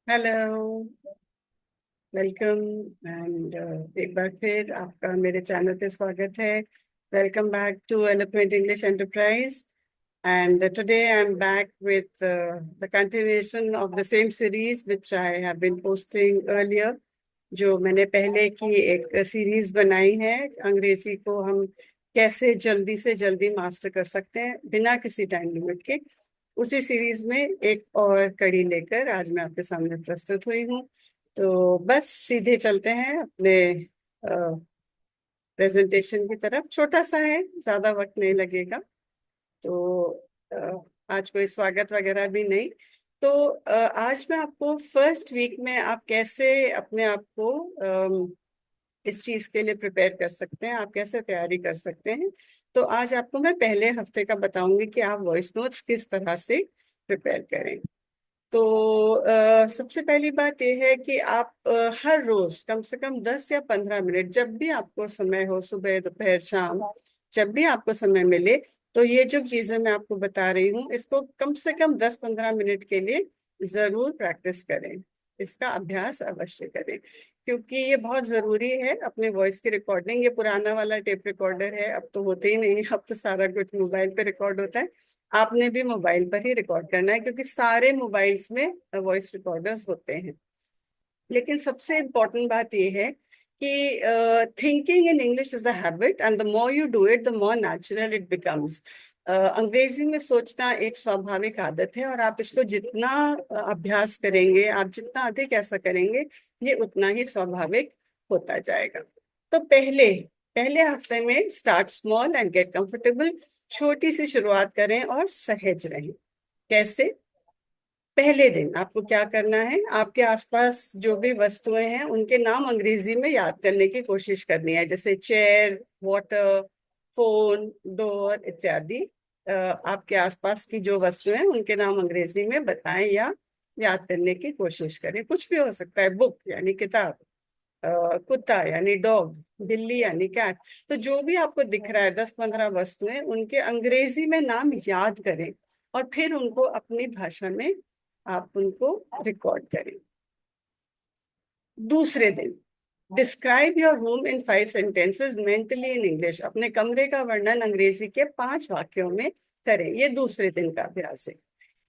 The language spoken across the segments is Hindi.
हेलो। वेलकम। एंड एक बार फिर आपका मेरे चैनल पे स्वागत है। Welcome back to Eloquent English Enterprise. And today I'm back with the continuation of the same series which I have been posting earlier। जो मैंने पहले की एक सीरीज बनाई है, अंग्रेजी को हम कैसे जल्दी से जल्दी मास्टर कर सकते हैं बिना किसी टाइम लिमिट के। उसी सीरीज में एक और कड़ी लेकर आज मैं आपके सामने प्रस्तुत हुई हूँ। तो बस सीधे चलते हैं अपने प्रेजेंटेशन की तरफ। छोटा सा है, ज्यादा वक्त नहीं लगेगा। तो आज कोई स्वागत वगैरह भी नहीं। तो आज मैं आपको फर्स्ट वीक में आप कैसे अपने आप को इस चीज के लिए प्रिपेयर कर सकते हैं, आप कैसे तैयारी कर सकते हैं। तो आज आपको मैं पहले हफ्ते का बताऊंगी कि आप वॉइस नोट्स किस तरह से प्रिपेयर करें। तो सबसे पहली बात यह है कि आप हर रोज कम से कम 10 या 15 मिनट, जब भी आपको समय हो, सुबह दोपहर शाम, जब भी आपको समय मिले, तो ये जो चीजें मैं आपको बता रही हूँ इसको कम से कम 10-15 मिनट के लिए जरूर प्रैक्टिस करें। इसका अभ्यास अवश्य करें, क्योंकि ये बहुत जरूरी है अपने वॉइस की रिकॉर्डिंग। ये पुराना वाला टेप रिकॉर्डर है, अब तो होते ही नहीं, अब तो सारा कुछ मोबाइल पे रिकॉर्ड होता है। आपने भी मोबाइल पर ही रिकॉर्ड करना है, क्योंकि सारे मोबाइल्स में वॉइस रिकॉर्डर्स होते हैं। लेकिन सबसे इम्पोर्टेंट बात यह है कि thinking in English is the habit, and the more you do it the more natural it becomes. अंग्रेजी में सोचना एक स्वाभाविक आदत है, और आप इसको जितना अभ्यास करेंगे, आप जितना अधिक ऐसा करेंगे, ये उतना ही स्वाभाविक होता जाएगा। तो पहले पहले हफ्ते में start small and get comfortable. छोटी सी शुरुआत करें और सहज रहें। कैसे? पहले दिन आपको क्या करना है, आपके आसपास जो भी वस्तुएं हैं उनके नाम अंग्रेजी में याद करने की कोशिश करनी है, जैसे चेयर, वाटर, फोन, डोर इत्यादि। आपके आसपास की जो वस्तुएं हैं उनके नाम अंग्रेजी में बताएं या याद करने की कोशिश करें। कुछ भी हो सकता है, बुक यानी किताब, कुत्ता यानी डॉग, बिल्ली यानी कैट। तो जो भी आपको दिख रहा है, 10-15 वस्तुएं, उनके अंग्रेजी में नाम याद करें और फिर उनको अपनी भाषा में आप उनको रिकॉर्ड करें। दूसरे दिन describe your room in 5 sentences mentally in English. अपने कमरे का वर्णन अंग्रेजी के 5 वाक्यों में करें। ये दूसरे दिन का अभ्यास है।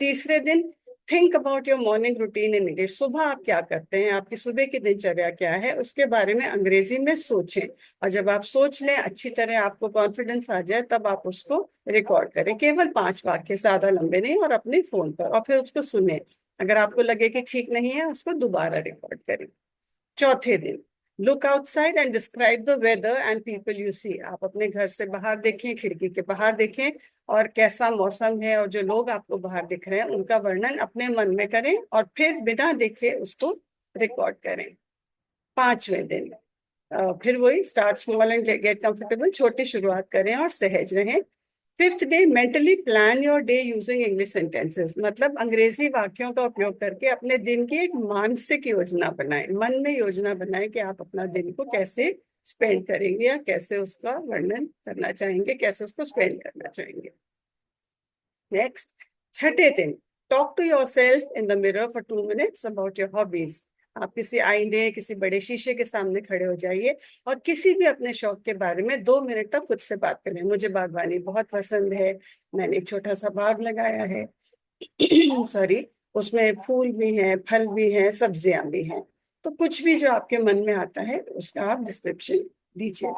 तीसरे दिन think about your morning routine in English. सुबह आप क्या करते हैं, आपकी सुबह की दिनचर्या क्या है, उसके बारे में अंग्रेजी में सोचें। और जब आप सोच लें, अच्छी तरह आपको कॉन्फिडेंस आ जाए, तब आप उसको रिकॉर्ड करें। केवल 5 वाक्य, ज्यादा लंबे नहीं, और अपने फोन पर, और फिर उसको सुने। अगर आपको लगे कि ठीक नहीं है, उसको दोबारा रिकॉर्ड करें। चौथे दिन look outside and describe the weather and people you see. आप अपने घर से बाहर देखें, खिड़की के बाहर देखें, और कैसा मौसम है और जो लोग आपको बाहर दिख रहे हैं उनका वर्णन अपने मन में करें, और फिर बिना देखे उसको रिकॉर्ड करें। पांचवें दिन फिर वही start small and get comfortable. छोटी शुरुआत करें और सहज रहें। Fifth day mentally plan your day using English sentences. मतलब अंग्रेजी वाक्यों का उपयोग करके अपने दिन की एक मानसिक योजना बनाएं, मन में योजना बनाएं कि आप अपना दिन को कैसे स्पेंड करेंगे, या कैसे उसका वर्णन करना चाहेंगे, कैसे उसको स्पेंड करना चाहेंगे। नेक्स्ट, छठे दिन talk to yourself in the mirror for 2 minutes about your hobbies. आप किसी आईने, किसी बड़े शीशे के सामने खड़े हो जाइए और किसी भी अपने शौक के बारे में 2 मिनट तक खुद से बात करें। मुझे बागवानी बहुत पसंद है, मैंने एक छोटा सा बाग लगाया है। सॉरी, उसमें फूल भी हैं, फल भी हैं, सब्जियां भी हैं। तो कुछ भी जो आपके मन में आता है उसका आप डिस्क्रिप्शन दीजिए।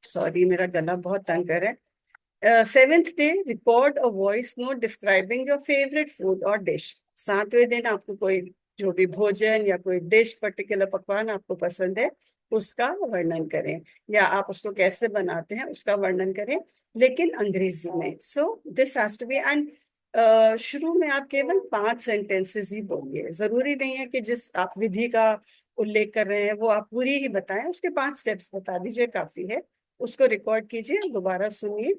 सॉरी, मेरा गला बहुत तंग कर रहा है। Seventh day record a voice note describing your favourite food और डिश। 7वें दिन आपको कोई जो भी भोजन या कोई डिश, पर्टिकुलर पकवान आपको पसंद है, उसका वर्णन करें, या आप उसको कैसे बनाते हैं उसका वर्णन करें, लेकिन अंग्रेजी में। So this has to be, and शुरू में आप केवल 5 सेंटेंसेस ही बोलिए। जरूरी नहीं है कि जिस आप विधि का उल्लेख कर रहे हैं वो आप पूरी ही बताएं, उसके 5 स्टेप्स बता दीजिए, काफी है। उसको रिकॉर्ड कीजिए, दोबारा सुनिए,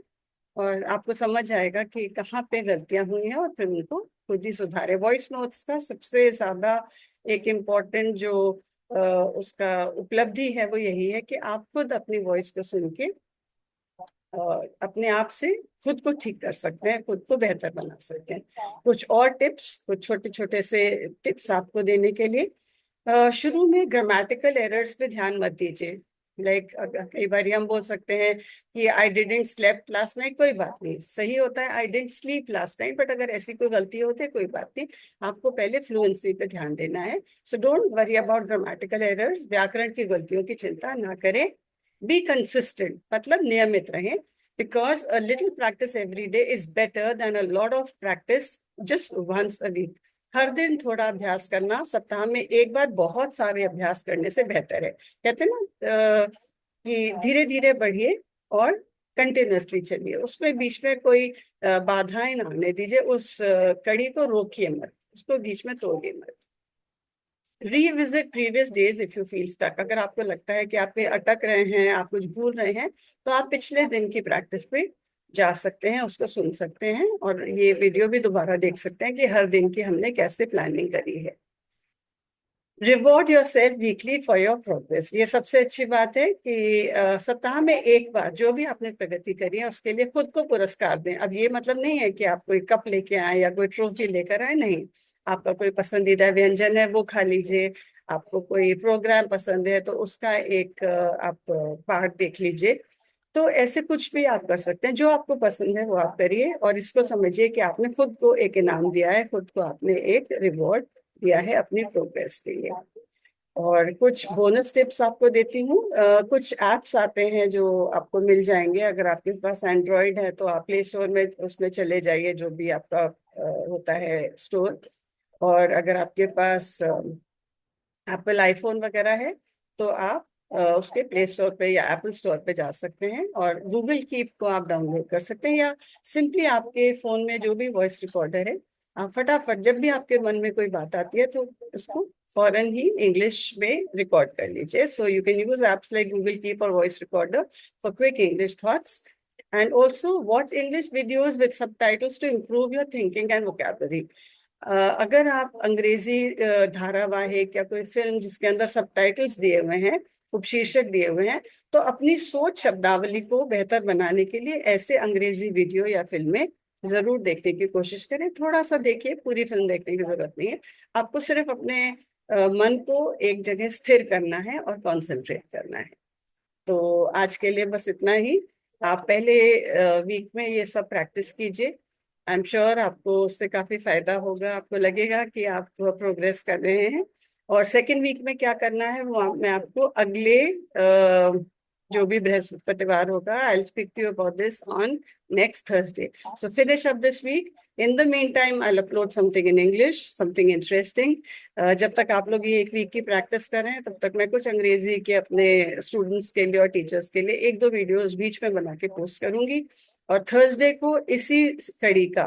और आपको समझ आएगा कि कहाँ पे गलतियां हुई हैं, और फिर उनको खुद ही सुधारे। वॉइस नोट्स का सबसे ज्यादा एक इम्पोर्टेंट जो उसका उपलब्धि है वो यही है कि आप खुद अपनी वॉइस को सुन के अपने आप से खुद को ठीक कर सकते हैं, खुद को बेहतर बना सकते हैं। कुछ और टिप्स, कुछ छोटे छोटे से टिप्स आपको देने के लिए। शुरू में ग्रामेटिकल एरर्स पे ध्यान मत दीजिए। लाइक कई बार हम बोल सकते हैं कि I didn't slept last night, कोई बात नहीं, सही होता है I didn't sleep last night, but अगर ऐसी कोई गलती होती है कोई बात नहीं, आपको पहले फ्लुएंसी पे ध्यान देना है। So don't worry about grammatical errors, व्याकरण की गलतियों की चिंता ना करें। बी कंसिस्टेंट, मतलब नियमित रहें, because a little practice every day is better than a lot of practice just once a week. हर दिन थोड़ा अभ्यास करना, सप्ताह में एक बार बहुत सारे अभ्यास करने से बेहतर है। कहते हैं ना कि धीरे धीरे बढ़िए और कंटिन्यूअसली चलिए, उसमें बीच में कोई बाधाएं ना आने दीजिए, उस कड़ी को रोकिए मत, उसको बीच में तोड़िए मत। Revisit previous days if you feel stuck, अगर आपको लगता है कि आप कहीं अटक रहे हैं, आप कुछ भूल रहे हैं, तो आप पिछले दिन की प्रैक्टिस पे जा सकते हैं, उसको सुन सकते हैं और ये वीडियो भी दोबारा देख सकते हैं कि हर दिन की हमने कैसे प्लानिंग करी है। Reward your self weekly for your progress, ये सबसे अच्छी बात है कि सप्ताह में एक बार जो भी आपने प्रगति करी है उसके लिए खुद को पुरस्कार दें। अब ये मतलब नहीं है कि आप कोई कप लेके आए या कोई ट्रॉफी लेकर आए, नहीं। आपका कोई पसंदीदा व्यंजन है वो खा लीजिए, आपको कोई प्रोग्राम पसंद है तो उसका एक आप पार्ट देख लीजिए। तो ऐसे कुछ भी आप कर सकते हैं, जो आपको पसंद है वो आप करिए और इसको समझिए कि आपने खुद को एक इनाम दिया है, खुद को आपने एक रिवॉर्ड दिया है अपनी प्रोग्रेस के लिए। और कुछ बोनस टिप्स आपको देती हूँ। कुछ एप्स आते हैं जो आपको मिल जाएंगे, अगर आपके पास एंड्रॉयड है तो आप प्ले स्टोर में उसमें चले जाइए, जो भी आपका होता है स्टोर। और अगर आपके पास एप्पल आईफोन वगैरह है तो आप उसके प्ले स्टोर पे या एप्पल स्टोर पे जा सकते हैं और गूगल कीप को आप डाउनलोड कर सकते हैं, या सिंपली आपके फोन में जो भी वॉइस रिकॉर्डर है, आप फटाफट जब भी आपके मन में कोई बात आती है तो उसको फौरन ही इंग्लिश में रिकॉर्ड कर लीजिए। So you can use apps like Google Keep और voice recorder for quick English thoughts, and also watch English videos with subtitles to improve your thinking and vocabulary। अगर आप अंग्रेजी धारावाहिक या कोई फिल्म जिसके अंदर सबटाइटल्स दिए हुए हैं, उपशीर्षक दिए हुए हैं, तो अपनी सोच शब्दावली को बेहतर बनाने के लिए ऐसे अंग्रेजी वीडियो या फिल्में जरूर देखने की कोशिश करें। थोड़ा सा देखिए, पूरी फिल्म देखने की जरूरत नहीं है, आपको सिर्फ अपने मन को एक जगह स्थिर करना है और कंसंट्रेट करना है। तो आज के लिए बस इतना ही। आप पहले वीक में ये सब प्रैक्टिस कीजिए, आई एम श्योर आपको उससे काफी फायदा होगा, आपको लगेगा कि आप प्रोग्रेस कर रहे हैं। और सेकेंड वीक में क्या करना है वो मैं आपको अगले जो भी बृहस्पतिवार होगा, I will speak to you about this on next Thursday. So finish up this week, in the meantime I will upload something in English, something interesting. जब तक आप लोग ये एक वीक की प्रैक्टिस कर रहे हैं तब तक मैं कुछ अंग्रेजी के अपने स्टूडेंट्स के लिए और टीचर्स के लिए एक दो वीडियोस बीच में बना के पोस्ट करूंगी। और थर्सडे को इसी कड़ी का,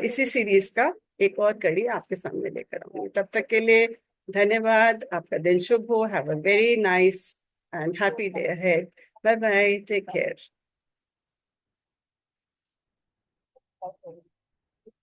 इसी सीरीज का एक और कड़ी आपके सामने लेकर आऊंगी। तब तक के लिए धन्यवाद, आपका दिन शुभ हो, have a very nice and happy day ahead. Bye bye, take care.